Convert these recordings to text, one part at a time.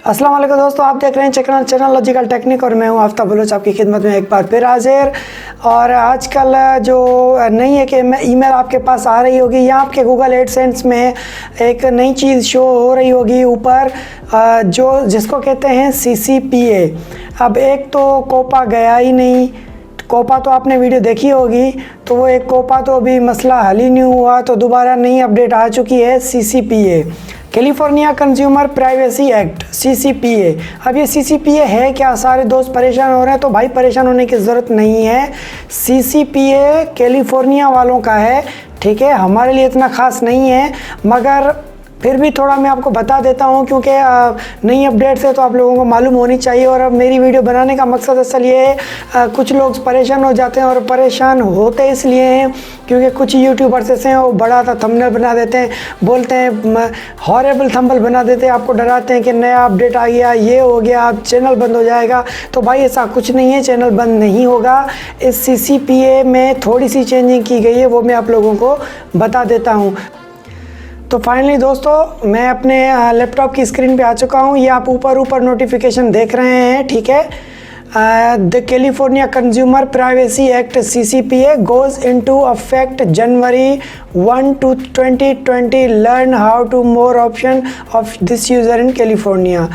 अस्सलाम वालेकुम दोस्तों, आप देख रहे हैं चैनल लॉजिकल टेक्निक और मैं हूं आफ्ताब बलोच आपकी खिदमत में एक बार फिर हाजिर। और आजकल जो नई है कि ईमेल आपके पास आ रही होगी या आपके गूगल एडसेंस में एक नई चीज़ शो हो रही होगी ऊपर, जो जिसको कहते हैं CCPA। अब एक तो कोपा गया ही नहीं, कोपा तो आपने वीडियो देखी होगी, तो वो एक कोपा तो अभी मसला हल ही नहीं हुआ, तो दोबारा नई अपडेट आ चुकी है CCPA, California consumer privacy act CCPA। अब ये CCPA है क्या? सारे दोस्त परेशान हो रहे हैं, तो भाई परेशान होने की ज़रूरत नहीं है। CCPA कैलिफोर्निया वालों का है, ठीक है, हमारे लिए इतना ख़ास नहीं है, मगर फिर भी थोड़ा मैं आपको बता देता हूँ क्योंकि नई अपडेट्स है तो आप लोगों को मालूम होनी चाहिए। और अब मेरी वीडियो बनाने का मकसद असल ये है, कुछ लोग परेशान हो जाते हैं और परेशान होते इसलिए हैं क्योंकि कुछ यूट्यूबर्स ऐसे हैं वो बड़ा सा थंबनेल बना देते हैं, बोलते हैं हॉरेबल थंबनेल बना देते हैं, आपको डराते हैं कि नया अपडेट आ गया, ये हो गया, अब चैनल बंद हो जाएगा। तो भाई ऐसा कुछ नहीं है, चैनल बंद नहीं होगा। इस CCPA में थोड़ी सी चेंजिंग की गई है, वो मैं आप लोगों को बता देता हूँ। तो फाइनली दोस्तों मैं अपने लैपटॉप की स्क्रीन पे आ चुका हूँ। ये आप ऊपर नोटिफिकेशन देख रहे हैं, ठीक है। The California consumer privacy act CCPA goes into affect January 1 to 2020। Learn how to more option of this user in California.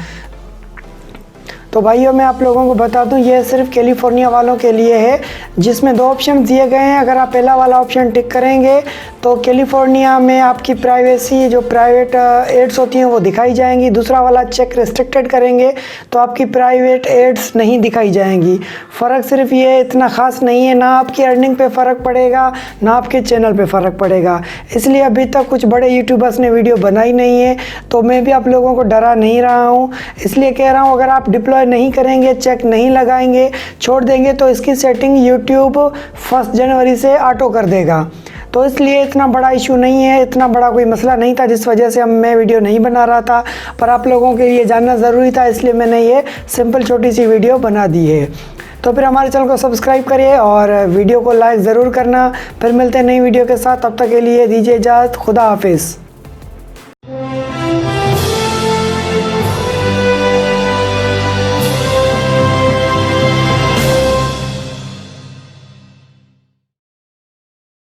तो भाइयों मैं आप लोगों को बता दूं, ये सिर्फ कैलिफोर्निया वालों के लिए है, जिसमें दो ऑप्शन दिए गए हैं। अगर आप पहला वाला ऑप्शन टिक करेंगे तो कैलिफोर्निया में आपकी प्राइवेसी जो प्राइवेट एड्स होती हैं वो दिखाई जाएंगी। दूसरा वाला चेक रिस्ट्रिक्टेड करेंगे तो आपकी प्राइवेट एड्स नहीं दिखाई जाएंगी। फ़र्क सिर्फ ये इतना ख़ास नहीं है, ना आपकी अर्निंग पे फ़र्क पड़ेगा ना आपके चैनल पे फ़र्क पड़ेगा। इसलिए अभी तक कुछ बड़े यूट्यूबर्स ने वीडियो बनाई नहीं है, तो मैं भी आप लोगों को डरा नहीं रहा हूँ। इसलिए कह रहा हूँ, अगर आप डिप्लॉय नहीं करेंगे, चेक नहीं लगाएंगे, छोड़ देंगे तो इसकी सेटिंग यूट्यूब 1 जनवरी से ऑटो कर देगा। तो इसलिए इतना बड़ा इशू नहीं है, इतना बड़ा कोई मसला नहीं था जिस वजह से मैं वीडियो नहीं बना रहा था, पर आप लोगों के लिए जानना ज़रूरी था, इसलिए मैंने ये सिंपल छोटी सी वीडियो बना दी है। तो फिर हमारे चैनल को सब्सक्राइब करिए और वीडियो को लाइक ज़रूर करना। फिर मिलते हैं नई वीडियो के साथ, तब तक के लिए दीजिए इजाज़त। खुदा हाफिज़।